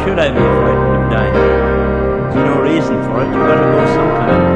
Should I be frightened of dying? There's no reason for it. You've got to go sometime.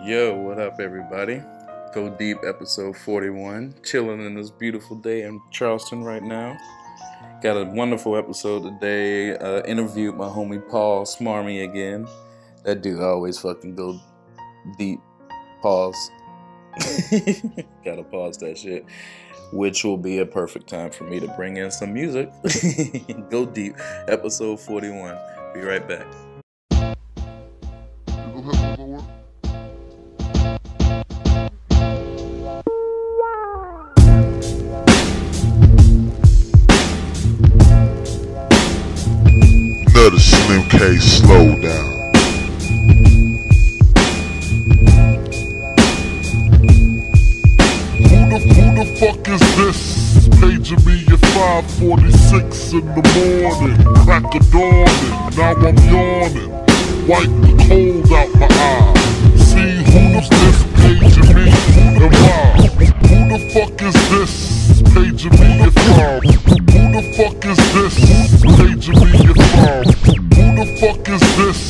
Yo, what up, everybody? Go Deep, episode 41. Chilling in this beautiful day in Charleston right now. Got a wonderful episode today. Interviewed my homie Paul Smarmy again. That dude always fucking go deep. Pause. Gotta pause that shit. which will be a perfect time for me to bring in some music. Go Deep, episode 41. Be right back. Another Slim K slow down. Who the fuck is this? Paging me at 5:46 in the morning. Crack of dawning, now I'm yawning. Wipe the cold out my eye. See who's this paging me and why? Who the fuck is this? Paging me at 5. Who the fuck is this? Paging me at 5. Who the fuck is this?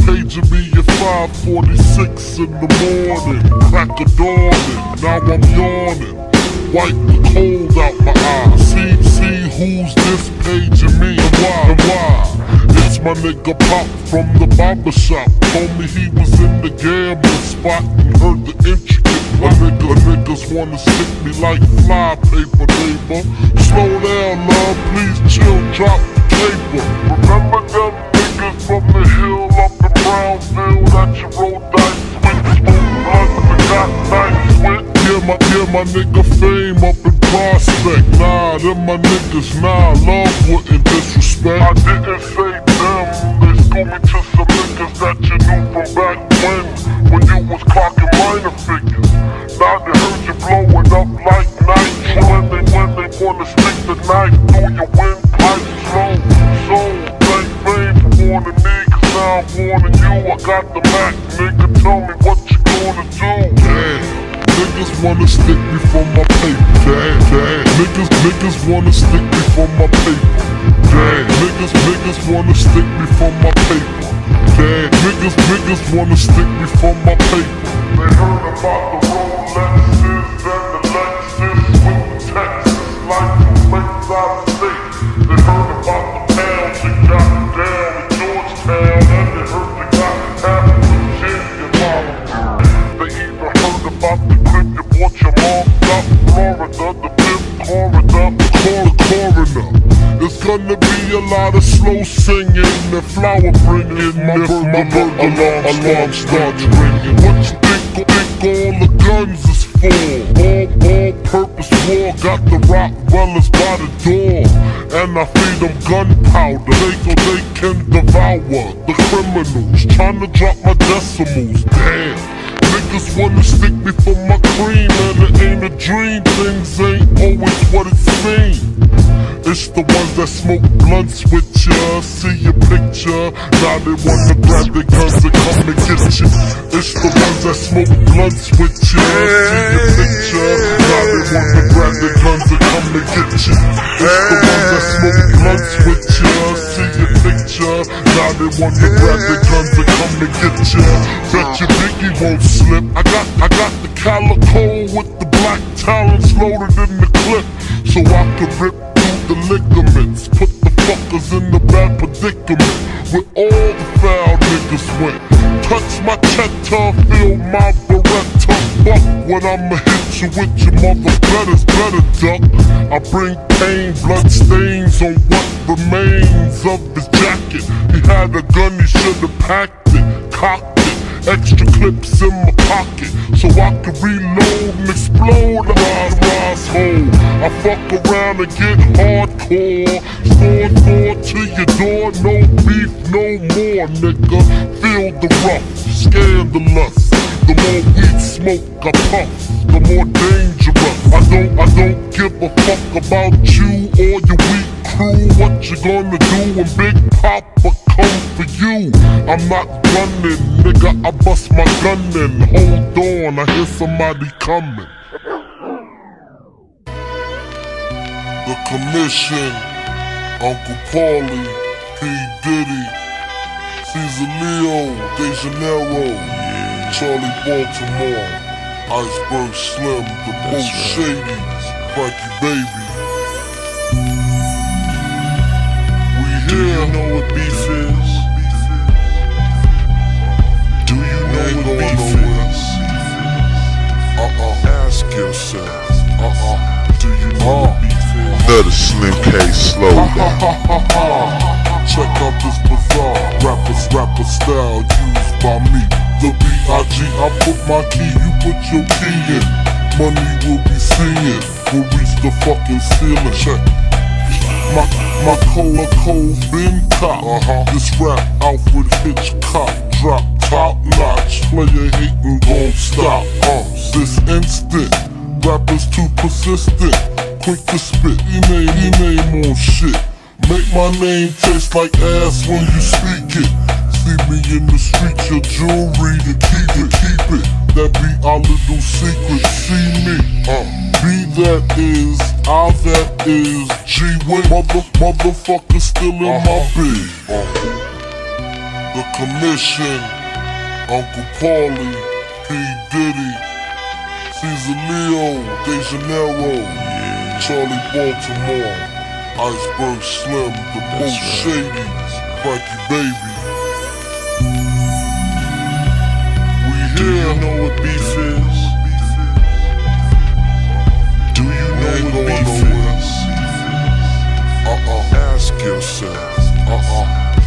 Paging me at 5:46 in the morning. Crack of dawning, now I'm yawning. Wipe the cold out my eye. See who's this paging me and why? It's my nigga Pop from the barber shop. Told me he was in the gambling spot and heard the intricate. Niggas wanna stick me like fly paper, neighbor. Slow down, love, please chill, drop the paper. Remember them niggas from the hill up in Brownville that you rolled dice with? Smoke blunts and got nice with? Yeah, my nigga Fame up in Prospect. Nah, them my niggas, nah, love wouldn't disrespect. I didn't say them, they schooled me to some niggas that you knew from back when you was clocking minor figures. Now they heard you blowing up like nitro. When they wanna stick the knife through your windpipe slow. So, thank Fame for warning me, cause now I'm warning you. I got the Mac, nigga, tell me what you gonna do. Damn. Niggas wanna stick me for my paper, damn. Niggas wanna stick me for my paper, damn. Niggas wanna stick me for my paper, damn. Niggas wanna stick me for my paper. They heard about the Rolexes and the Lexus with the Texas license plates out of state. They heard about the pounds you got down in Georgetown, and they heard they got half of Virginia, mama. They even heard about the you bought your mom up Florida, the fifth coroner. There's gonna be a lot of slow singing and flower bringing if my alarm starts ringing. What you think all the guns is for? All-purpose war, got the Rottweilers by the door, and I feed them gunpowder so they can devour the criminals, trying to drop my decimals. Damn. Niggas wanna stick me for my cream, and it ain't a dream. Things ain't always what it seems. It's the ones that smoke blunts with ya, see your picture. Now they wanna grab their guns and come and get you. It's the ones that smoke blunts with ya, see your picture. Now they wanna grab their guns and come and get you. It's the ones that smoke blunts with ya, see your picture. Now they wanna grab their guns and come and get you. Bet your Biggie won't slip. I got the calico with the black talons loaded in the clip, so I could rip through the ligaments, put the fuckers in the bad predicament. Where all the foul niggas went. Touch my cheddar, feel my Beretta. Fuck when I'ma hit you with your mother better duck. I bring pain, blood stains on what remains of his jacket. He had a gun, he should've packed it, cocked it. Extra clips in my pocket, so I can reload and explode a rise hole. I fuck around and get hardcore. Store to your door, no beef, no more, nigga. Feel the rough, scandalous. The more weed smoke I puff, the more dangerous. I don't give a fuck about you or your weak crew. What you gonna do when Big Papa come for you? I'm not gunning, nigga, I bust my gun in. Hold on, I hear somebody coming. The Commission, Uncle Paulie, P. Diddy, Caesar Leo, De Janeiro, Charlie Baltimore, Iceberg Slim, the Most Shadies, Frankie Baby. We here. Do you know what beef is? Do you know what beef is? Ask yourself. Do you Another Slim K slow down. Check out this bizarre rapper style used by me. The B.I.G. I put my key, you put your key in. Money will be seeing, we'll reach the fucking ceiling. Check. My cold been caught. This rap Alfred Hitchcock drop top notch. Player hating gon' stop. This instant, rappers too persistent. Quick to spit, he name on shit. Make my name taste like ass when you speak it. See me in the street, your jewelry to keep it. That be our little secret. See me, B that is, I that is, G-Way. Motherfucker still in my bed. The Commission, Uncle Paulie, P. Diddy, Caesar Leo, De Janeiro, Charlie Baltimore, Iceberg Slim, the most shady, Frankie Baby. We here. Do you know what beef is? Do you know what beef is? Ask yourself.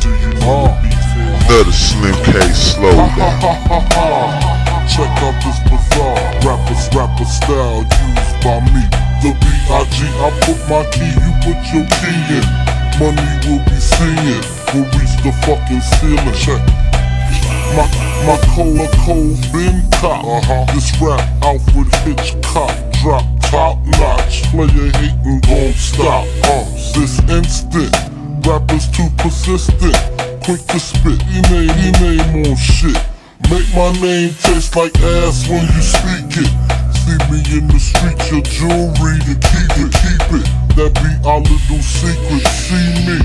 Do you know what beef is? Another Slim K slow down. Check out this bizarre rapper style used by me. The B.I.G. I put my key, you put your key in. Money will be seeing, we'll reach the fucking ceiling. Check. My cold been caught. This rap Alfred Hitchcock drop top notch. Player hating gon' stop. This instant, rappers too persistent. Quick to spit, he name on shit. Make my name taste like ass when you speak it. See me in the street, your jewelry to keep it. That be our little secret. See me,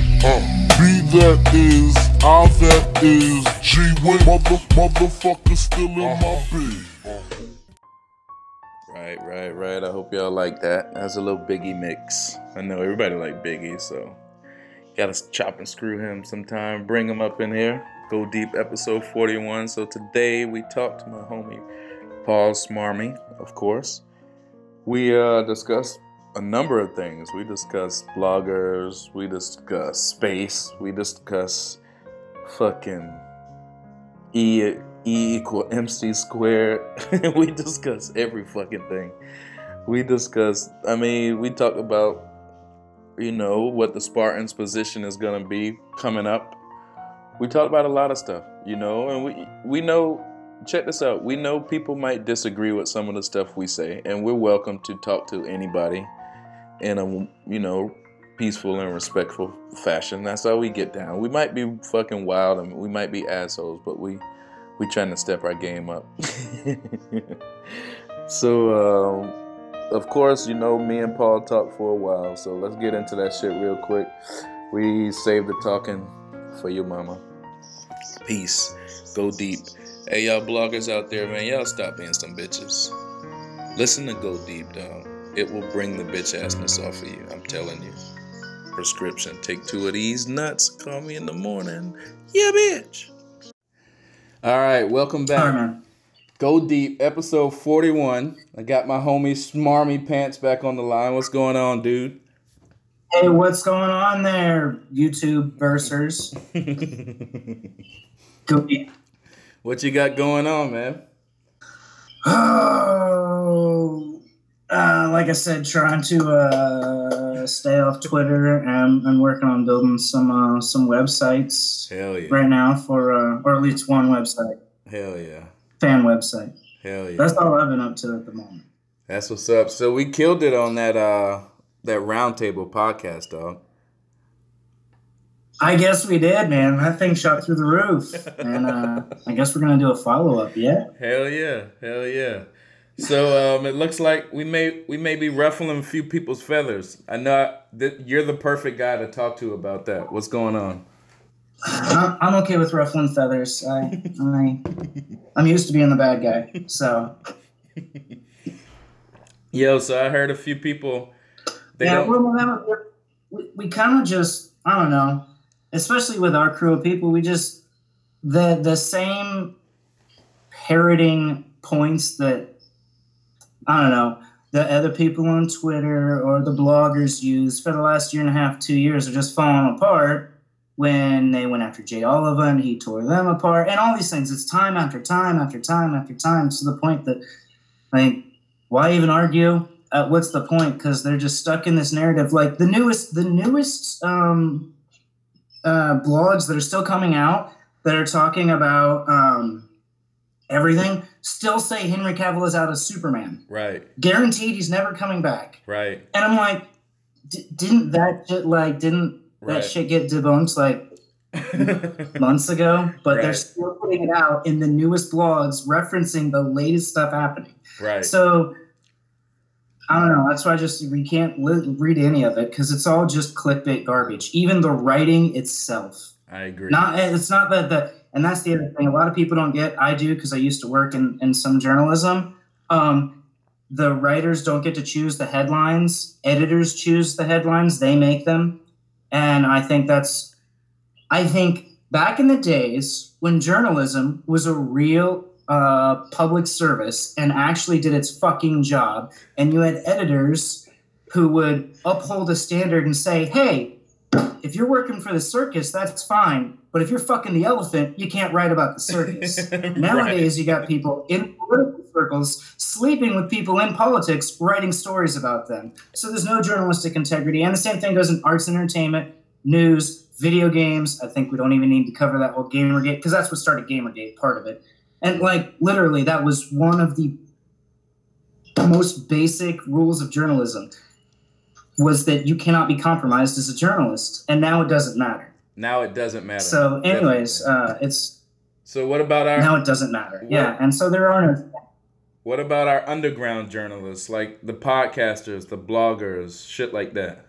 B that is, I that is, G-Way. Motherfucker still in my bed. Right. I hope y'all like that. That's a little Biggie mix. I know everybody like Biggie, so gotta chop and screw him sometime. Bring him up in here. Go Deep episode 41. So today we talked to my homie Paul Smarmy, of course. We discussed a number of things. We discussed bloggers. We discussed space. We discussed fucking E equal MC squared. We discussed every fucking thing. We talked about, what the Spartans' position is going to be coming up. We talked about a lot of stuff, and we know, check this out, we know people might disagree with some of the stuff we say, and we're welcome to talk to anybody in a, peaceful and respectful fashion. That's how we get down. We might be fucking wild and we might be assholes, but we trying to step our game up. So, of course, me and Paul talked for a while, so let's get into that shit real quick. We saved the talking for your mama. Peace. Go deep. Hey, y'all bloggers out there, man, y'all stop being some bitches. Listen to Go Deep, dog. It will bring the bitch assness off of you. I'm telling you. Prescription. Take 2 of these nuts. Call me in the morning. Yeah, bitch. All right, welcome back. Hi, man. Go Deep, episode 41. I got my homie Smarmy Pants back on the line. What's going on, dude? Hey, what's going on there, YouTube versers? Go Deep. What you got going on, man? Oh, like I said, trying to stay off Twitter and working on building some websites. Hell yeah! Right now or at least one website. Hell yeah! Fan website. Hell yeah! That's all I've been up to at the moment. That's what's up. So we killed it on that roundtable podcast, dog. I guess we did, man. That thing shot through the roof, and I guess we're gonna do a follow-up. Yeah. Hell yeah! So it looks like we may be ruffling a few people's feathers. I know that you're the perfect guy to talk to about that. What's going on? I'm okay with ruffling feathers. I'm used to being the bad guy. So. Yo, so I heard a few people. We kind of just, I don't know, especially with our crew of people, we just the same parroting points that, I don't know, the other people on Twitter or the bloggers use for the last year and a half, 2 years are just falling apart when they went after Jay Oliver and he tore them apart and all these things. It's time after time after time after time to the point that, like, why even argue? What's the point? Because they're just stuck in this narrative. Like the newest blogs that are still coming out that are talking about everything still say Henry Cavill is out as Superman. Right. Guaranteed he's never coming back. Right. And I'm like, didn't that shit get debunked like months ago? But they're still putting it out in the newest blogs referencing the latest stuff happening. Right. So I don't know. That's why we can't read any of it because it's all just clickbait garbage. Even the writing itself. I agree. It's not that and that's the other thing. A lot of people don't get. I do because I used to work in some journalism. The writers don't get to choose the headlines. Editors choose the headlines. They make them. And I think back in the days when journalism was a real public service and actually did its fucking job, and you had editors who would uphold a standard and say, hey, if you're working for the circus, that's fine. But if you're fucking the elephant, you can't write about the circus. Nowadays, you got people in political circles sleeping with people in politics, writing stories about them. So there's no journalistic integrity. And the same thing goes in arts and entertainment, news, video games. I think we don't even need to cover that whole Gamergate because that's what started Gamergate, part of it. And like literally, that was one of the most basic rules of journalism was that you cannot be compromised as a journalist. And now it doesn't matter. Now it doesn't matter. So anyways, So what about our... Now it doesn't matter. Yeah, and so there are no... What about our underground journalists, like the podcasters, the bloggers, shit like that?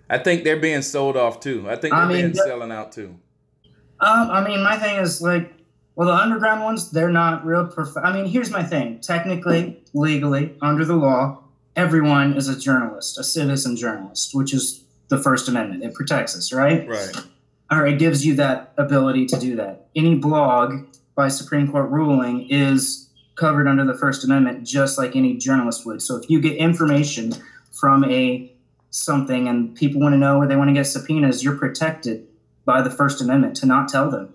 I think they're being sold off too. I think they're selling out too. My thing is like, well, the underground ones, they're not real here's my thing. Technically, legally, under the law, everyone is a journalist, a citizen journalist, which is the First Amendment. It protects us, right? Right. Or it gives you that ability to do that. Any blog by Supreme Court ruling is covered under the First Amendment, just like any journalist would. So if you get information from something and people want to know or they want to get subpoenas, you're protected by the First Amendment to not tell them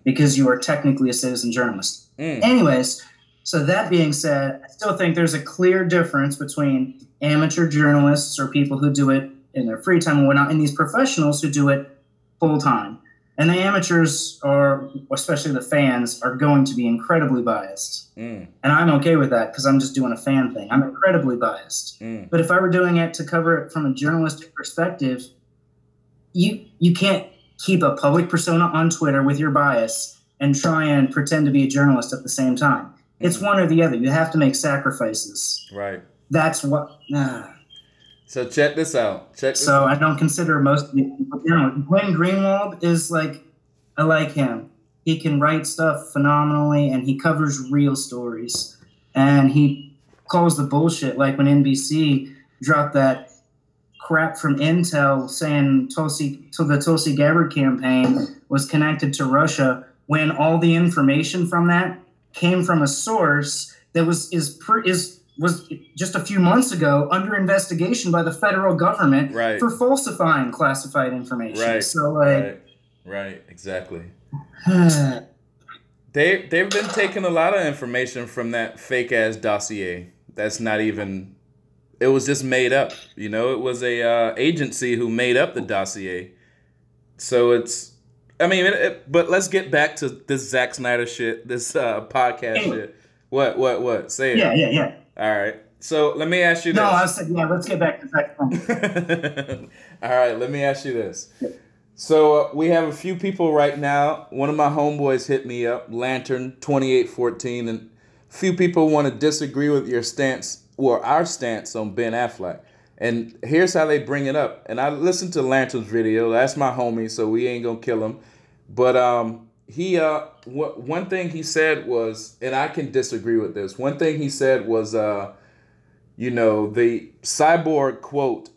because you are technically a citizen journalist. Anyways, so that being said, I still think there's a clear difference between amateur journalists or people who do it in their free time and whatnot, and these professionals who do it full time. And the amateurs, or especially the fans, are going to be incredibly biased. And I'm okay with that because I'm just doing a fan thing. I'm incredibly biased. But if I were doing it to cover it from a journalistic perspective, you can't keep a public persona on Twitter with your bias and try and pretend to be a journalist at the same time. It's one or the other. You have to make sacrifices. Right. That's what... So check this out. I don't consider most of these people journalists. Glenn Greenwald is like, I like him. He can write stuff phenomenally, and he covers real stories. And he calls the bullshit, like when NBC dropped that crap from Intel saying the Tulsi Gabbard campaign was connected to Russia, when all the information from that came from a source that was just a few months ago under investigation by the federal government for falsifying classified information. Right. So right, exactly. They've been taking a lot of information from that fake ass dossier. That's not even. It was just made up. You know, it was a agency who made up the dossier. So it's. I mean, but let's get back to this Zack Snyder shit. This podcast shit. What? Say it. Yeah. All right. So let me ask you this. No, I said, let's get back to that. All right, let me ask you this. So we have a few people right now. One of my homeboys hit me up, Lantern2814, and a few people want to disagree with your stance or our stance on Ben Affleck. And here's how they bring it up. And I listened to Lantern's video. That's my homie, so we ain't going to kill him. But one thing he said was, and I can disagree with this. One thing he said was, the Cyborg quote.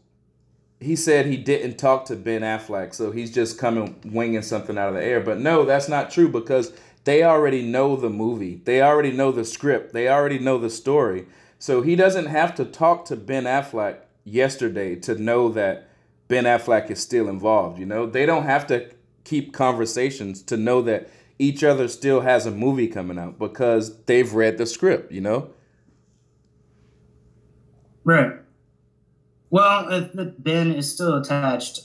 He said he didn't talk to Ben Affleck, so he's just coming winging something out of the air. But no, that's not true because they already know the movie. They already know the script. They already know the story. So he doesn't have to talk to Ben Affleck yesterday to know that Ben Affleck is still involved, you know? They don't have to keep conversations to know that each other still has a movie coming out because they've read the script, you know? Right. Well, Ben is still attached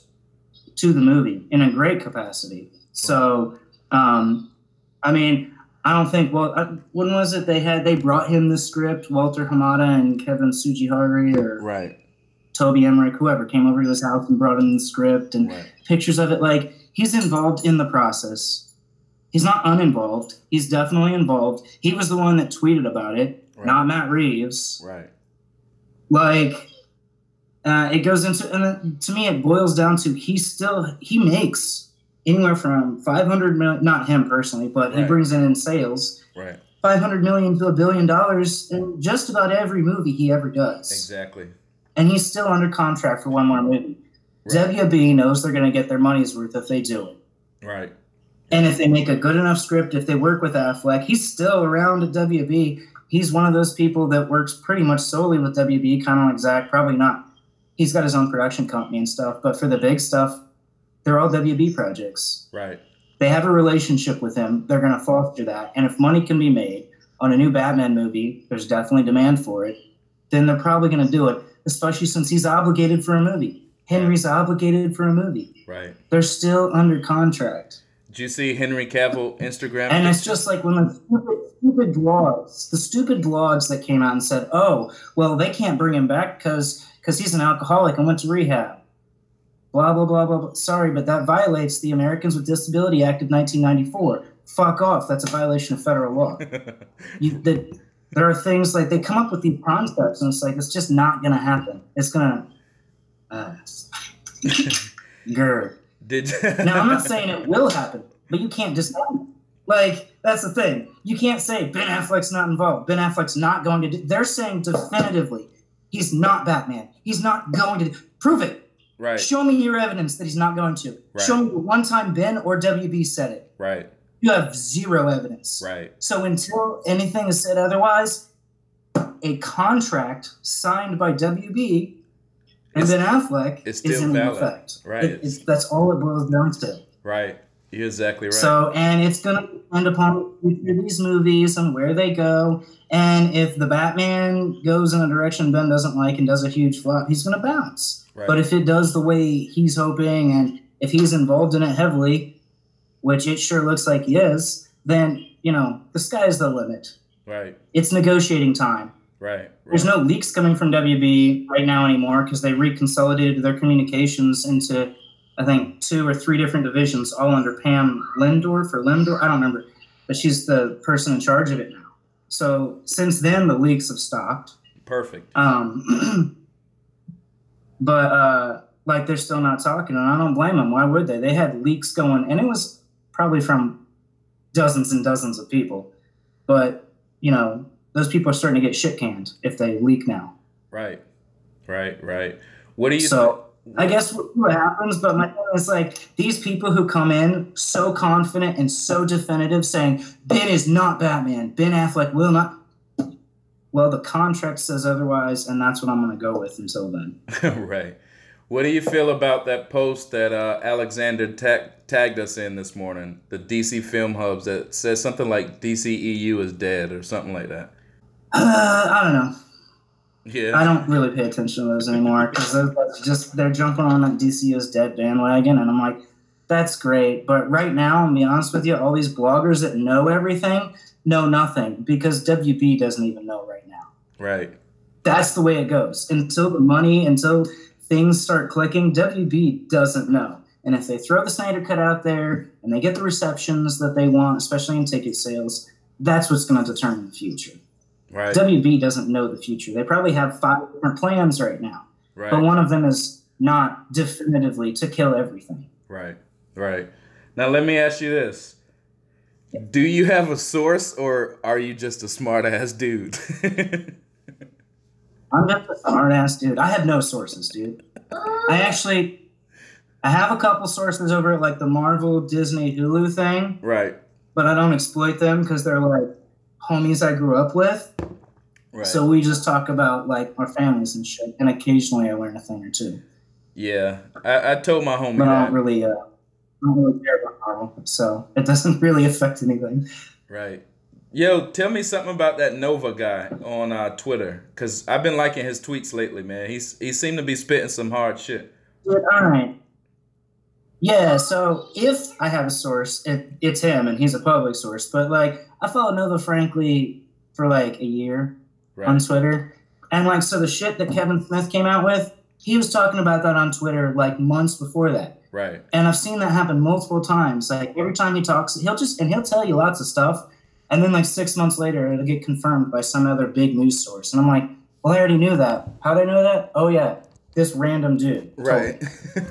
to the movie in a great capacity. So, I mean, I don't think, when was it they brought him the script, Walter Hamada and Kevin Sujihari or Right. Toby Emmerich, whoever came over to his house and brought him the script and Right. pictures of it. Like, he's involved in the process. He's not uninvolved. He's definitely involved. He was the one that tweeted about it, not Matt Reeves. Right. Like, it goes into, and to me, it boils down to he makes anywhere from 500 million, not him personally, but he brings in sales, 500 million to $1 billion in just about every movie he ever does. Exactly. And he's still under contract for one more movie. WB knows they're going to get their money's worth if they do it. Right. And if they make a good enough script, if they work with Affleck, he's still around at WB. He's one of those people that works pretty much solely with WB, kind of like Zach. Probably not. He's got his own production company and stuff. But for the big stuff, they're all WB projects. Right. They have a relationship with him. They're going to foster that. And if money can be made on a new Batman movie, there's definitely demand for it, then they're probably going to do it, especially since he's obligated for a movie. Henry's obligated for a movie. Right. They're still under contract. Did you see Henry Cavill Instagram? And it's just like when the stupid blogs that came out and said, oh, well, they can't bring him back because he's an alcoholic and went to rehab. Blah, blah, blah, blah, blah. Sorry, but that violates the Americans with Disability Act of 1994. Fuck off. That's a violation of federal law. There are things like they come up with these concepts and it's like, it's just not going to happen. It's going to... Grr. Now, I'm not saying it will happen, but you can't decide. Like, that's the thing. You can't say Ben Affleck's not involved. Ben Affleck's not going to do... They're saying definitively he's not Batman. He's not going to... Prove it. Right. Show me your evidence that he's not going to. Right. Show me the one time Ben or WB said it. Right. You have zero evidence. Right. So until anything is said otherwise, a contract signed by WB and Ben Affleck is in effect. Right. That's all it boils down to. Right. You're exactly right. So, and it's going to depend upon these movies and where they go. And if the Batman goes in a direction Ben doesn't like and does a huge flop, he's going to bounce. Right. But if it does the way he's hoping and if he's involved in it heavily, which it sure looks like he is, then, you know, the sky's the limit. Right. It's negotiating time. Right. There's no leaks coming from WB right now anymore because they reconsolidated their communications into, I think, 2 or 3 different divisions, all under Pam Lindorf or Limdorf. I don't remember. But she's the person in charge of it now. So since then, the leaks have stopped. Perfect. But, like, they're still not talking, and I don't blame them. Why would they? They had leaks going, and it was probably from dozens and dozens of people. But, you know, those people are starting to get shit canned if they leak now. Right. What do you I guess what happens, but my thing is, like, these people who come in so confident and so definitive saying, Ben is not Batman, Ben Affleck will not. Well, the contract says otherwise, and that's what I'm going to go with until then. Right. What do you feel about that post that Alexander tagged us in this morning, the DC Film Hubs, that says something like DCEU is dead or something like that? I don't know. Yeah. I don't really pay attention to those anymore because they're jumping on that DC is dead bandwagon, and I'm like, that's great. But right now, I'll be honest with you, all these bloggers that know everything know nothing because WB doesn't even know right now. Right. That's the way it goes. Until things start clicking, WB doesn't know. And if they throw the Snyder Cut out there and they get the receptions that they want, especially in ticket sales, that's what's going to determine the future. Right. WB doesn't know the future. They probably have 5 different plans right now. Right. But one of them is not definitively to kill everything. Right. Now, let me ask you this. Do you have a source, or are you just a smart-ass dude? I'm just a smart-ass dude. I have no sources, dude. I have a couple sources over at, like, the Marvel, Disney, Hulu thing. Right. But I don't exploit them because they're, like, homies I grew up with. So we just talk about like our families and shit, and occasionally I learn a thing or two. Yeah, I told my homie But that. I don't really care about Marvel, so it doesn't really affect anything. Right. Yo, tell me something about that Nova guy on Twitter, because I've been liking his tweets lately, man. He seemed to be spitting some hard shit. All right. Yeah, so if I have a source, it's him, and he's a public source. But, like, I followed Nova, frankly, for, like, a year on Twitter. And, like, so the shit that Kevin Smith came out with, he was talking about that on Twitter, like, months before that. Right. And I've seen that happen multiple times. Like, every time he talks, he'll tell you lots of stuff. And then, like, 6 months later, it'll get confirmed by some other big news source. And I'm like, well, I already knew that. How'd I know that? Oh, yeah. This random dude. Right.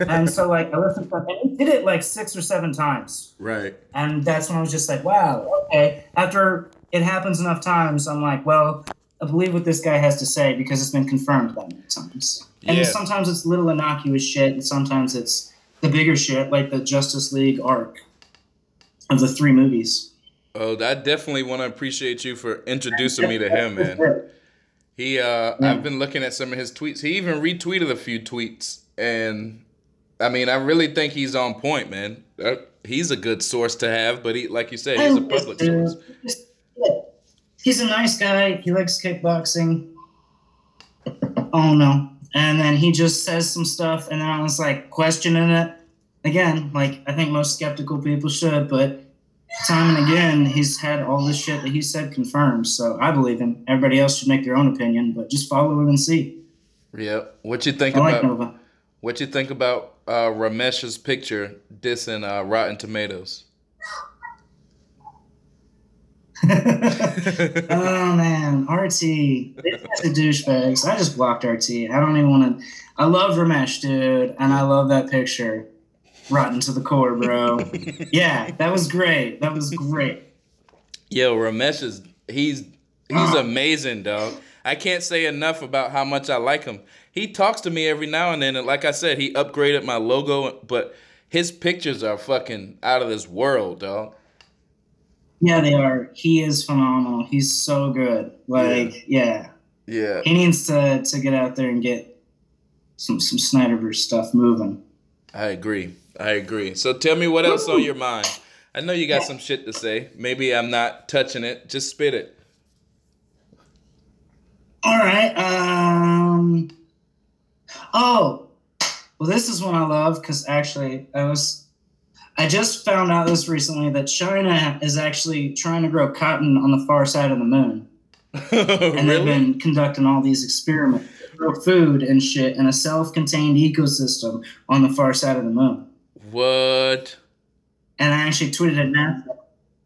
And so, like, I listened to him, and he did it, like, 6 or 7 times. Right. And that's when I was just like, wow, okay. After it happens enough times, I'm like, well, I believe what this guy has to say because it's been confirmed that many times. And sometimes it's little innocuous shit, and sometimes it's the bigger shit, like the Justice League arc of the 3 movies. Oh, I definitely want to appreciate you for introducing me to him, man. I've been looking at some of his tweets. He even retweeted a few tweets, and I mean, I really think he's on point, man. He's a good source to have, but he, like you said, he's a public source. He's a nice guy. He likes kickboxing. Oh no! And then he just says some stuff, and then I was like questioning it again. Like I think most skeptical people should, but time and again, he's had all this shit that he said confirmed, so I believe him. Everybody else should make their own opinion, but just follow him and see. Yeah. What you think about Ramesh's picture dissing Rotten Tomatoes? Oh man, RT. These guys are douchebags. I just blocked RT. I don't even want to. I love Ramesh, dude, and I love that picture. Rotten to the core, bro. Yeah, that was great. That was great. Yo, Ramesh he's amazing, dog. I can't say enough about how much I like him. He talks to me every now and then, and like I said, he upgraded my logo, but his pictures are fucking out of this world, dog. Yeah, they are. He is phenomenal. He's so good. Like, yeah. He needs to get out there and get some Snyderverse stuff moving. I agree. So tell me what else on your mind. I know you got some shit to say. Maybe I'm not touching it. Just spit it. All right. Oh, well, this is one I love because actually I just found out this recently that China is actually trying to grow cotton on the far side of the moon. And they've been conducting all these experiments to grow food and shit in a self-contained ecosystem on the far side of the moon. What? And I actually tweeted at NASA.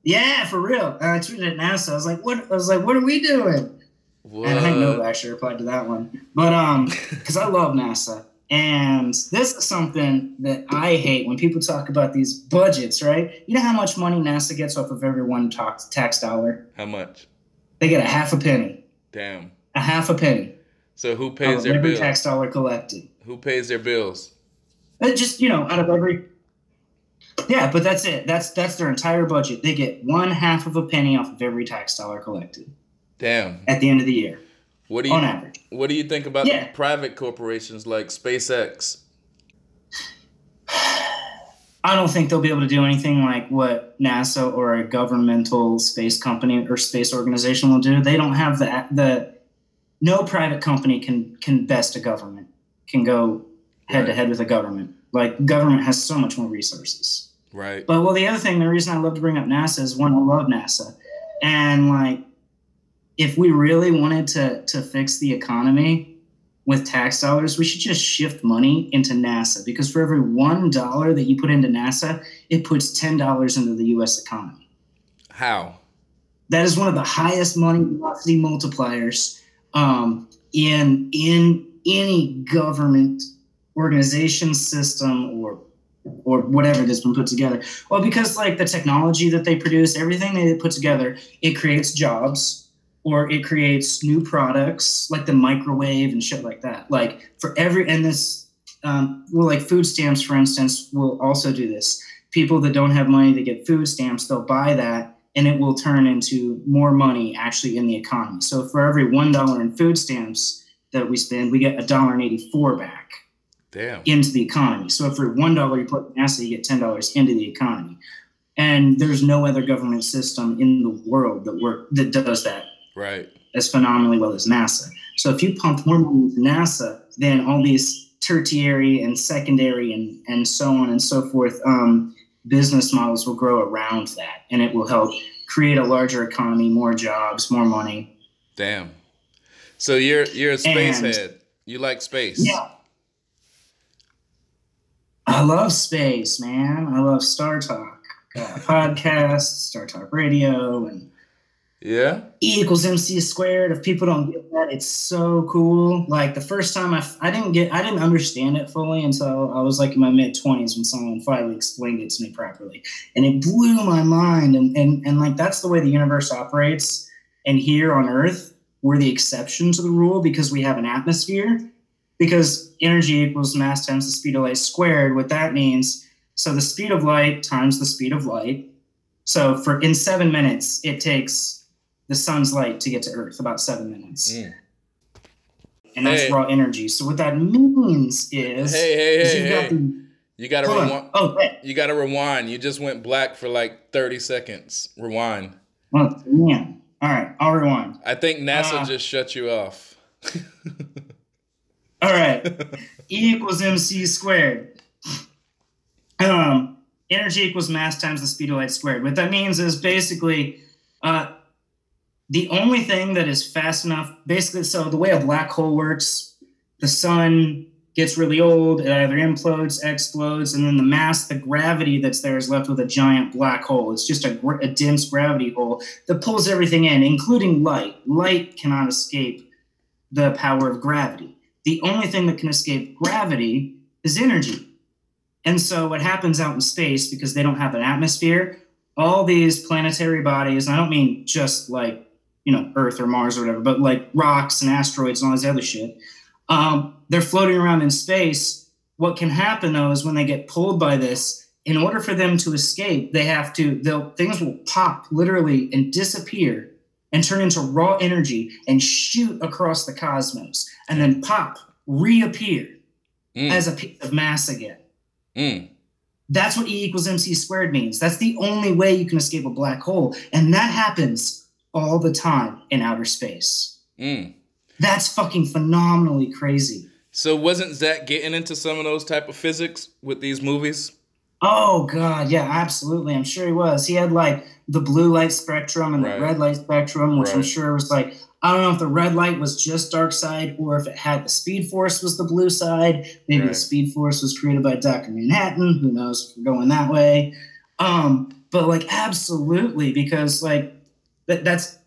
Yeah, for real. And I tweeted at NASA. I was like, what are we doing? What? And I think Nova actually replied to that one. But because I love NASA. And this is something that I hate when people talk about these budgets, right? You know how much money NASA gets off of every one tax dollar? How much? They get a half a penny. Damn. A half a penny. So who pays their bills? Every tax dollar collected. Who pays their bills? Just, out of every... Yeah, but that's it. That's their entire budget. They get 1/2 of a penny off of every tax dollar collected. Damn. At the end of the year. On average. What do you think about the private corporations like SpaceX? I don't think they'll be able to do anything like what NASA or a governmental space company or space organization will do. They don't have the no private company can best a government, can go head to head with a government. Like, government has so much more resources. Right. But, well, the reason I love to bring up NASA is, one, I love NASA. And, like, if we really wanted to fix the economy with tax dollars, we should just shift money into NASA. Because for every $1 that you put into NASA, it puts $10 into the U.S. economy. How? That is one of the highest money velocity multipliers in any government organization, system, or whatever that's been put together. Well, because like the technology that they produce, everything they put together, it creates jobs or it creates new products like the microwave and shit like that. Like like food stamps, for instance, will also do this. People that don't have money to get food stamps, they'll buy that and it will turn into more money actually in the economy. So for every $1 in food stamps that we spend, we get $1.84 back. Damn. Into the economy. So for $1 you put in NASA, you get $10 into the economy. And there's no other government system in the world that does that right as phenomenally well as NASA. So if you pump more money into NASA, then all these tertiary and secondary and so on and so forth business models will grow around that, and it will help create a larger economy, more jobs, more money. Damn. So you're a space head. You like space. Yeah. I love space, man. I love Star Talk. Podcasts, Star Talk Radio, and yeah, E equals MC squared. If people don't get that, it's so cool. Like the first time I didn't understand it fully until I was like in my mid-20s when someone finally explained it to me properly, and it blew my mind. And like that's the way the universe operates. And here on Earth, we're the exception to the rule because we have an atmosphere. Because energy equals mass times the speed of light squared. What that means. So the speed of light times the speed of light. So in 7 minutes, it takes the sun's light to get to Earth, about 7 minutes. Mm. And that's raw energy. So what that means is... You got to rewind. Oh, you got to rewind. You just went black for like 30 seconds. Rewind. Oh, man. All right, I'll rewind. I think NASA just shut you off. All right. E equals MC squared. Energy equals mass times the speed of light squared. What that means is basically the only thing that is fast enough, basically, so the way a black hole works, the sun gets really old, it either implodes, explodes, and then the mass, the gravity that's there is left with a giant black hole. It's just a dense gravity hole that pulls everything in, including light. Light cannot escape the power of gravity. The only thing that can escape gravity is energy. And so what happens out in space, because they don't have an atmosphere, all these planetary bodies, and I don't mean just like, Earth or Mars or whatever, but like rocks and asteroids and all this other shit, they're floating around in space. What can happen, though, is when they get pulled by this, in order for them to escape, things will pop literally and disappear and turn into raw energy and shoot across the cosmos and then pop, reappear as a piece of mass again. That's what E equals MC squared means. That's the only way you can escape a black hole. And that happens all the time in outer space. That's fucking phenomenally crazy. So wasn't Zack getting into some of those type of physics with these movies? Oh, God, yeah, absolutely. I'm sure he was. He had, like, the blue light spectrum and the red light spectrum, which I'm sure was, like, I don't know if the red light was just dark side or if it had the speed force was the blue side. Maybe the speed force was created by Dr. Manhattan. Who knows if we're going that way. But, like, absolutely, because, like, that's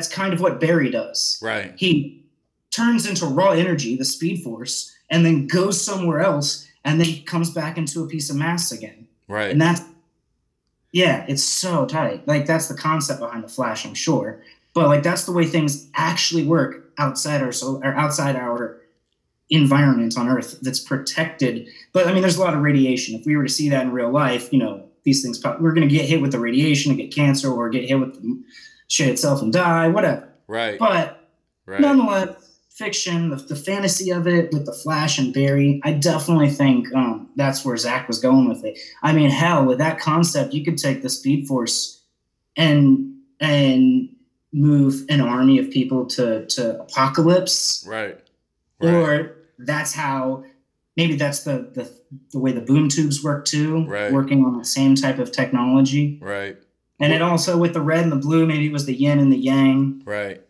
kind of what Barry does. Right. He turns into raw energy, the speed force, and then goes somewhere else, and then he comes back into a piece of mass again. Right. And it's so tight. Like, that's the concept behind the Flash, I'm sure. But, like, that's the way things actually work outside our environment on Earth that's protected. But, I mean, there's a lot of radiation. If we were to see that in real life, these things we're going to get hit with the radiation and get cancer or get hit with the shit itself and die, whatever. Right. But nonetheless, fiction, the fantasy of it with the Flash and Barry, I definitely think that's where Zack was going with it. I mean, hell, with that concept, you could take the Speed Force and move an army of people to Apocalypse. Right. Or that's how, maybe that's the way the boom tubes work too, working on the same type of technology. Right. And it also, with the red and the blue, maybe it was the yin and the yang. Right.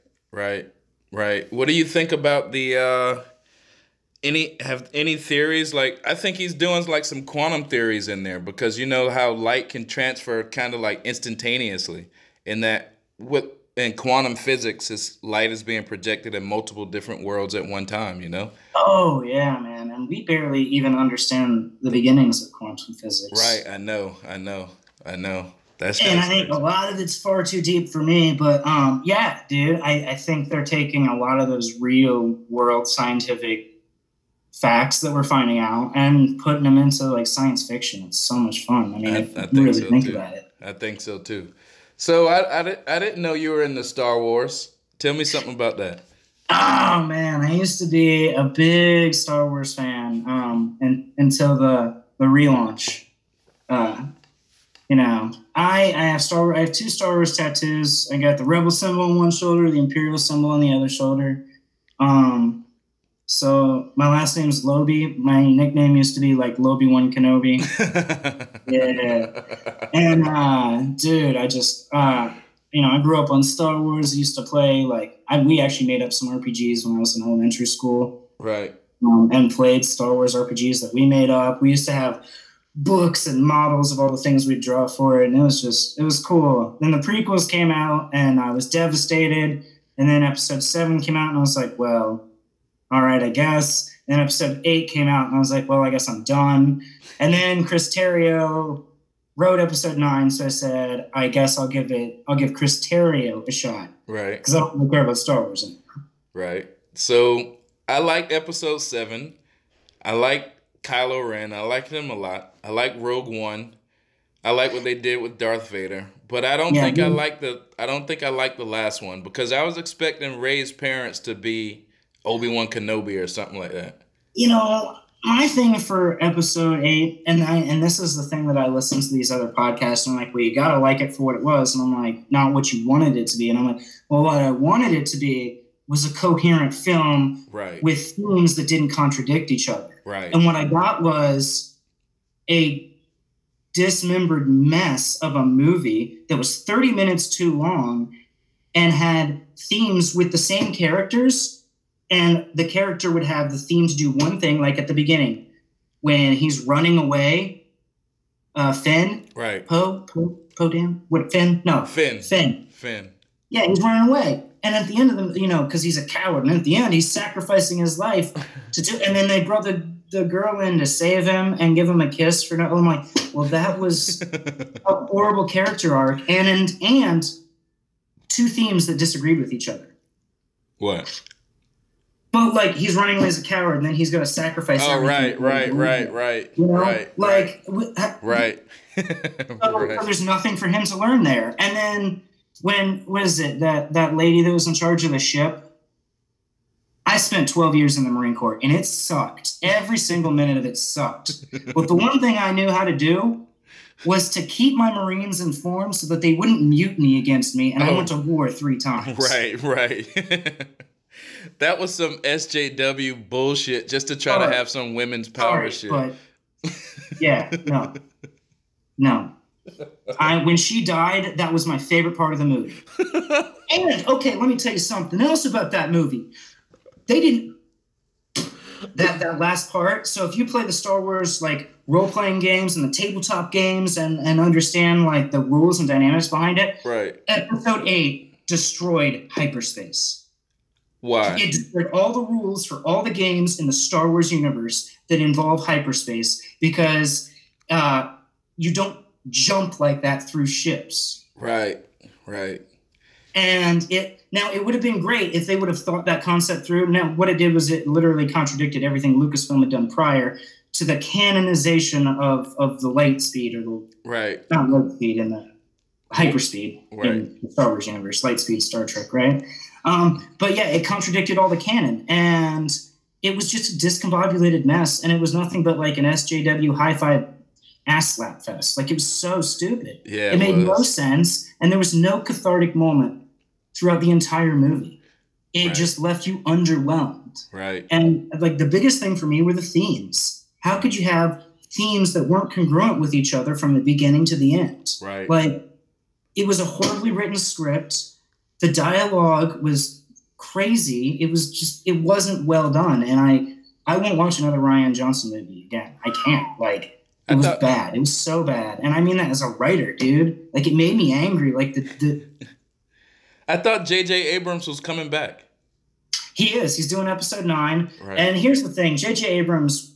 What do you think about the any theories? Like, I think he's doing like some quantum theories in there, because you know how light can transfer kind of like instantaneously, in that in quantum physics, light is being projected in multiple different worlds at one time, Oh yeah, man. And we barely even understand the beginnings of quantum physics. Right, I know. And I think a lot of it's far too deep for me, but yeah, dude, I think they're taking a lot of those real world scientific facts that we're finding out and putting them into like science fiction. It's so much fun. I mean, I really think about it. I think so too. So I didn't know you were in the Star Wars. Tell me something about that. Oh man, I used to be a big Star Wars fan, and until the relaunch. I have two Star Wars tattoos. I got the Rebel symbol on one shoulder, the Imperial symbol on the other shoulder. So my last name is Lobi. My nickname used to be like Lobi-Wan Kenobi. Yeah. And dude, I just I grew up on Star Wars. I used to play we actually made up some RPGs when I was in elementary school. Right. And played Star Wars RPGs that we made up. We used to have books and models of all the things we'd draw for it, and it was cool. Then the prequels came out, and I was devastated. And then Episode 7 came out, and I was like, well, all right, I guess. And then Episode 8 came out, and I was like, well, I guess I'm done. And then Chris Terrio wrote Episode 9, so I said, I guess I'll give Chris Terrio a shot. Right. Because I don't really care about Star Wars anymore. Right. So I liked Episode 7. I like Kylo Ren. I liked him a lot. I like Rogue One. I like what they did with Darth Vader. But I don't think I like the last one, because I was expecting Rey's parents to be Obi-Wan Kenobi or something like that. My thing for Episode 8, and this is the thing that I listen to these other podcasts, and I'm like, well, you gotta like it for what it was. And I'm like, not what you wanted it to be. And I'm like, well, what I wanted it to be was a coherent film with themes that didn't contradict each other. Right. And what I got was a dismembered mess of a movie that was 30 minutes too long and had themes with the same characters. And the character would have the theme to do one thing, like at the beginning, when he's running away, Finn. Right. Poe Dan? What, Finn? No. Finn. Yeah, he's running away. And at the end of the, because he's a coward. And at the end, he's sacrificing his life to do, and then they brought the girl in to save him and give him a kiss for no, I'm like, well, that was a horrible character arc. And two themes that disagreed with each other. What? But he's running away as a coward, and then he's going to sacrifice. Oh, everything. right. Right. So there's nothing for him to learn there. And then what is it, that lady that was in charge of the ship? I spent 12 years in the Marine Corps, and it sucked. Every single minute of it sucked. But the one thing I knew how to do was to keep my Marines informed so that they wouldn't mutiny against me, and I went to war 3 times. Right. That was some SJW bullshit just to try to have some women's power shit. But yeah, no. When she died, that was my favorite part of the movie. And, okay, let me tell you something else about that movie. They didn't... That last part, so if you play the Star Wars, role-playing games and the tabletop games and understand, the rules and dynamics behind it, right. Episode 8 destroyed hyperspace. Why? It destroyed all the rules for all the games in the Star Wars universe that involve hyperspace because you don't jump like that through ships. Right. And it would have been great if they would have thought that concept through. Now, what it did was it literally contradicted everything Lucasfilm had done prior to the canonization of the light speed not light speed in the hyperspeed in the Star Wars universe, light speed Star Trek, right? But yeah, it contradicted all the canon, and it was just a discombobulated mess, and it was nothing but an SJW hi-fi ass slap fest. It was so stupid. Yeah, it made no sense, and there was no cathartic moment throughout the entire movie. It just left you underwhelmed. Right. And the biggest thing for me were the themes. How could you have themes that weren't congruent with each other from the beginning to the end? Right. It was a horribly written script. The dialogue was crazy. It wasn't well done. And I won't watch another Rian Johnson movie again. I can't. It was bad. It was so bad. And I mean that as a writer, dude. It made me angry. I thought J.J. Abrams was coming back. He is. He's doing Episode 9. Right. And here's the thing. J.J. Abrams,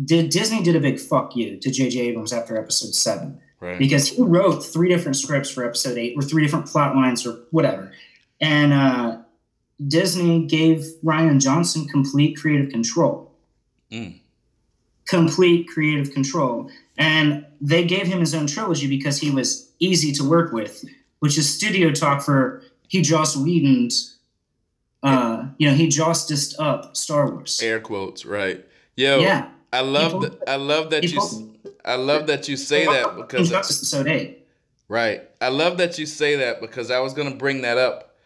Disney did a big fuck you to J.J. Abrams after Episode 7. Right. Because he wrote 3 different scripts for Episode 8, or 3 different plot lines, or whatever. And Disney gave Rian Johnson complete creative control. Complete creative control. And they gave him his own trilogy because he was easy to work with. which is studio talk for he Joss Whedoned, he Josticed up Star Wars. Air quotes, right? Yo, Yeah. I love that you say that because episode 8. Right. I love that you say that because I was gonna bring that up.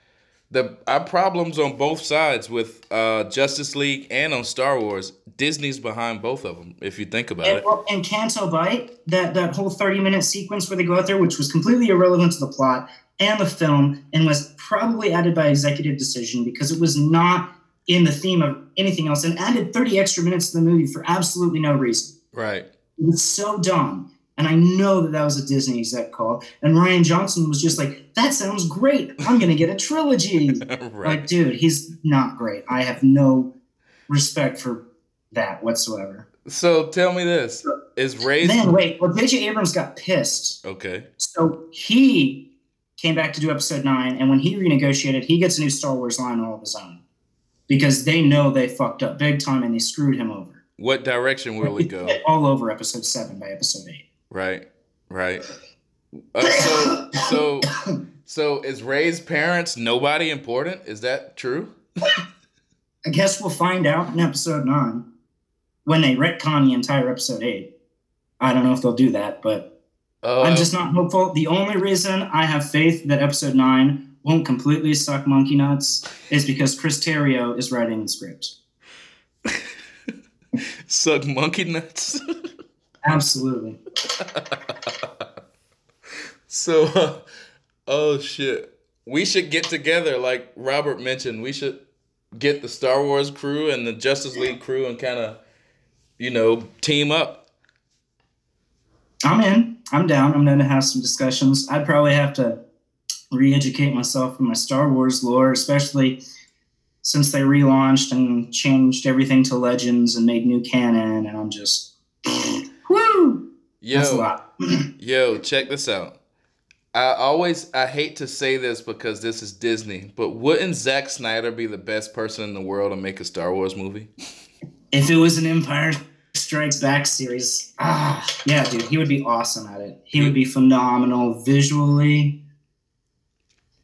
Our problems on both sides with Justice League and on Star Wars, Disney's behind both of them, if you think about it. Well, and Canto Bight, that whole 30-minute sequence where they go out there, which was completely irrelevant to the plot and the film, and was probably added by executive decision because it was not in the theme of anything else, and added 30 extra minutes to the movie for absolutely no reason. Right. It was so dumb. And I know that was a Disney exec call. And Rian Johnson was just like, that sounds great. I'm going to get a trilogy. Right. Like, dude, he's not great. I have no respect for that whatsoever. So tell me this. Is Ray's... Then, wait. Well, J.J. Abrams got pissed. Okay. So he came back to do episode 9. And when he renegotiated, he gets a new Star Wars line all of his own. Because they know they fucked up big time and they screwed him over. What direction will it go? All over episode 7 by episode 8. Right. So is Ray's parents nobody important? Is that true? I guess we'll find out in episode 9 when they retcon the entire episode 8. I don't know if they'll do that, but I'm just not hopeful. The only reason I have faith that episode 9 won't completely suck monkey nuts is because Chris Terrio is writing the script. Suck monkey nuts? Absolutely. So, oh shit. We should get together, like Robert mentioned. We should get the Star Wars crew and the Justice League crew and kind of, team up. I'm in. I'm down. I'm going to have some discussions. I'd probably have to re-educate myself in my Star Wars lore, especially since they relaunched and changed everything to Legends and made new canon, and I'm just... Woo! That's a lot. Yo, check this out. I hate to say this because this is Disney, but wouldn't Zack Snyder be the best person in the world to make a Star Wars movie? If it was an Empire Strikes Back series, yeah, dude, he would be awesome at it. He would be phenomenal visually.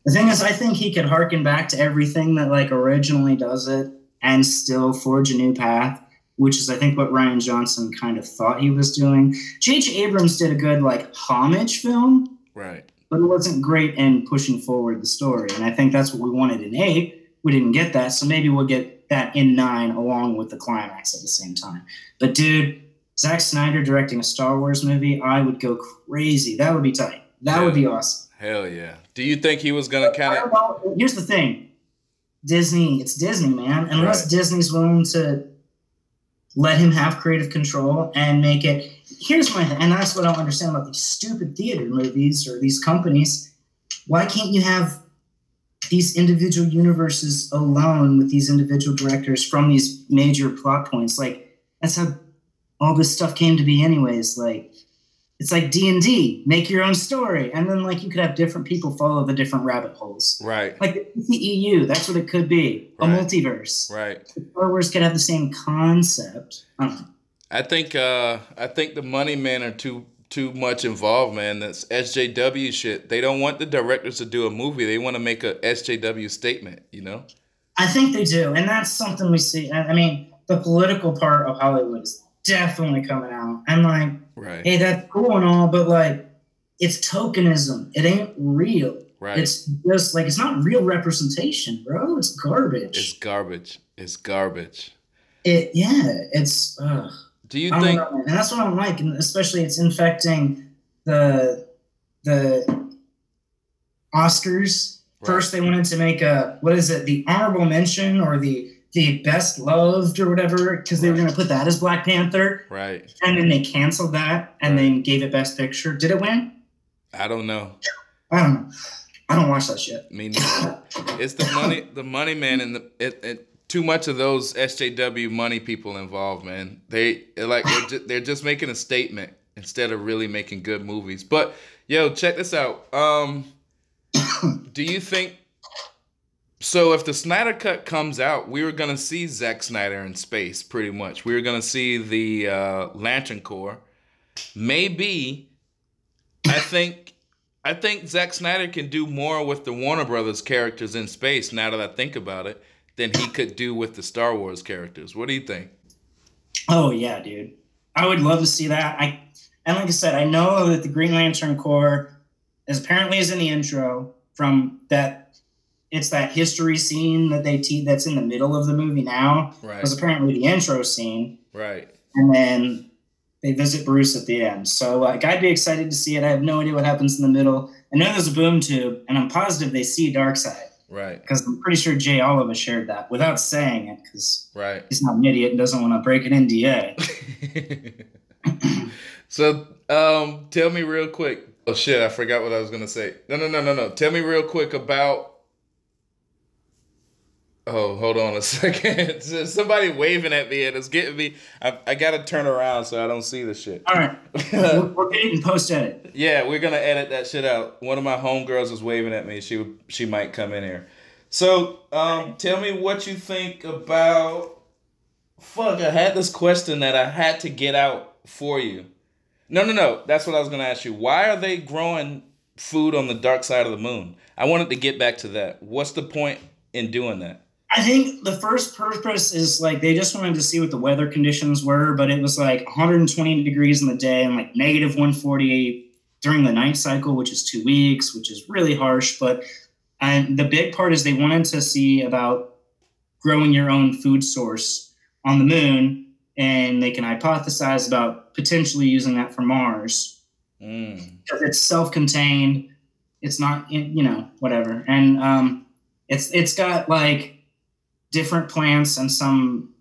The thing is, I think he could harken back to everything that originally does it and still forge a new path, which is, I think, what Rian Johnson kind of thought he was doing. J.J. Abrams did a good, homage film. Right. But it wasn't great in pushing forward the story. And I think that's what we wanted in 8. We didn't get that, so maybe we'll get that in 9 along with the climax at the same time. But, dude, Zack Snyder directing a Star Wars movie, I would go crazy. That would be tight. That would be awesome. Hell yeah. Do you think he was going to kind of... Well, here's the thing. Disney, it's Disney, man. Unless Disney's willing to let him have creative control and make it... Here's my... And that's what I don't understand about these stupid theater movies or these companies. Why can't you have these individual universes alone with these individual directors from these major plot points? That's how all this stuff came to be anyways. It's like D&D, make your own story. And then, you could have different people follow the different rabbit holes. Right. Like the EU, that's what it could be. A multiverse. Right. Star Wars could have the same concept. I don't know. I think the money men are too much involved, man. That's SJW shit. They don't want the directors to do a movie. They want to make a SJW statement, I think they do. And that's something we see. I mean, the political part of Hollywood is definitely coming out. I'm hey, that's cool and all, but it's tokenism. It ain't real. Right. It's just it's not real representation, bro. It's garbage. It's garbage. It's Do you think? Know, and that's what I don't like, and especially it's infecting the Oscars. Right. First, they wanted to make the honorable mention or the best loved or whatever, because they were going to put that as Black Panther. Right. And then they canceled that and then gave it Best Picture. Did it win? I don't know. I don't know. I don't watch that shit. Me neither. It's the money man, and too much of those SJW money people involved, man. They're just making a statement instead of really making good movies. But yo, check this out. Do you think? So if the Snyder Cut comes out, we were going to see Zack Snyder in space, pretty much. We were going to see the Lantern Corps. Maybe, I think I think Zack Snyder can do more with the Warner Brothers characters in space, now that I think about it, than he could do with the Star Wars characters. What do you think? Oh yeah, dude. I would love to see that. And like I said, I know that the Green Lantern Corps is apparently in the intro from that. It's that history scene that that's in the middle of the movie now. Right. Was apparently the intro scene. Right. And then they visit Bruce at the end. So like, I'd be excited to see it. I have no idea what happens in the middle. I know there's a boom tube, and I'm positive they see Darkseid. Right. Because I'm pretty sure Jay Oliver shared that without saying it, because he's not an idiot and doesn't want to break an NDA. So, tell me real quick. Oh shit, I forgot what I was gonna say. No. Tell me real quick about. Oh, hold on a second. Somebody waving at me and it's getting me. I gotta turn around so I don't see the shit. All right, we're getting post edit. Yeah, we're gonna edit that shit out. One of my homegirls is waving at me. She might come in here. So, tell me what you think about. Fuck, I had this question that I had to get out for you. No. That's what I was gonna ask you. Why are they growing food on the dark side of the moon? I wanted to get back to that. What's the point in doing that? I think the first purpose is like they just wanted to see what the weather conditions were, but it was like 120 degrees in the day and like negative 148 during the night cycle, which is 2 weeks, which is really harsh. And the big part is they wanted to see about growing your own food source on the moon, and they can hypothesize about potentially using that for Mars. Because it's self-contained, it's not, whatever. And it's got like different plants and some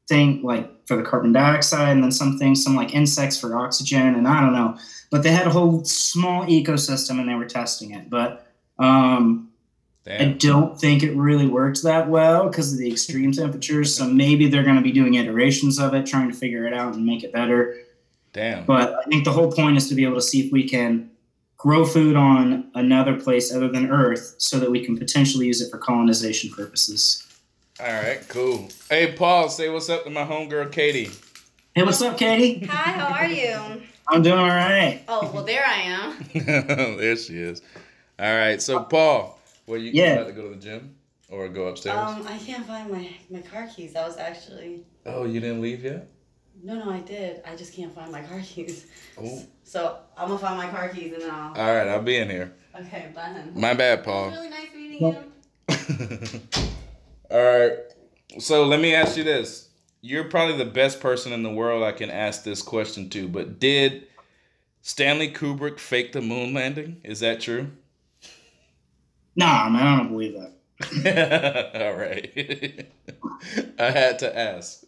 thing like for the carbon dioxide, and then some like insects for oxygen, and I don't know. But they had a whole small ecosystem and they were testing it. But I don't think it really worked that well because of the extreme temperatures. So maybe they're going to be doing iterations of it, trying to figure it out and make it better. Damn. But I think the whole point is to be able to see if we can grow food on another place other than Earth so that we can potentially use it for colonization purposes. All right, cool. Hey, Paul, say what's up to my homegirl, Katie. Hey, what's up, Katie? Hi, how are you? I'm doing all right. Oh, well, there I am. There she is. All right, so Paul, you about to go to the gym or go upstairs? I can't find my car keys. I was actually... Oh, you didn't leave yet? No, I did. I just can't find my car keys. Oh. So I'm going to find my car keys and then I'll... All right, I'll be in here. Okay, bye then. My bad, Paul. It was really nice meeting you. All right, so let me ask you this. You're probably the best person in the world I can ask this question to, but did Stanley Kubrick fake the moon landing? Is that true? Nah, man, I don't believe that. All right. I had to ask.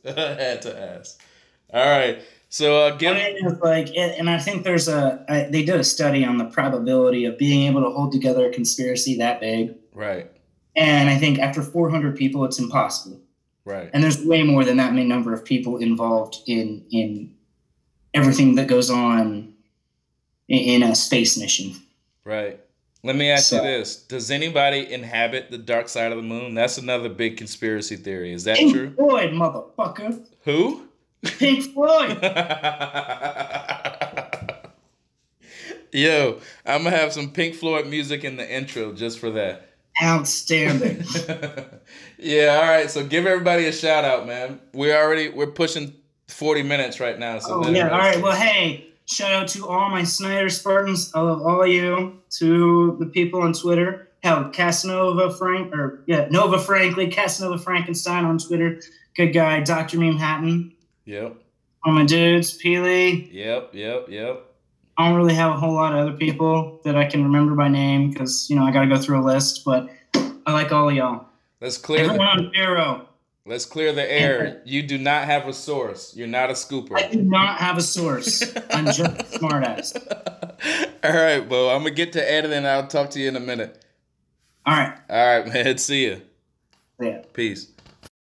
All right. So and I think they did a study on the probability of being able to hold together a conspiracy that big. Right. And I think after 400 people, it's impossible. Right. And there's way more than that many number of people involved in everything that goes on in a space mission. Right. Let me ask you this. Does anybody inhabit the dark side of the moon? That's another big conspiracy theory. Is that Pink true? Floyd, motherfucker. Who? Pink Floyd. Yo, I'm going to have some Pink Floyd music in the intro just for that. Outstanding. Yeah, all right. So give everybody a shout out, man. We're pushing 40 minutes right now. So all right. Well, hey, shout out to all my Snyder Spartans. I love all of you. To the people on Twitter. Hell, Nova Franklin, Casanova Frankenstein on Twitter. Good guy. Dr. Meme Hatton. Yep. All my dudes. Peely. Yep. I don't really have a whole lot of other people that I can remember by name because, I got to go through a list, but I like all of y'all. Everyone on Bureau. Let's clear the air. You do not have a source. You're not a scooper. I do not have a source. I'm just a smartass. All right, Bo. I'm going to get to editing. I'll talk to you in a minute. All right. All right, man. See ya. Yeah. Peace.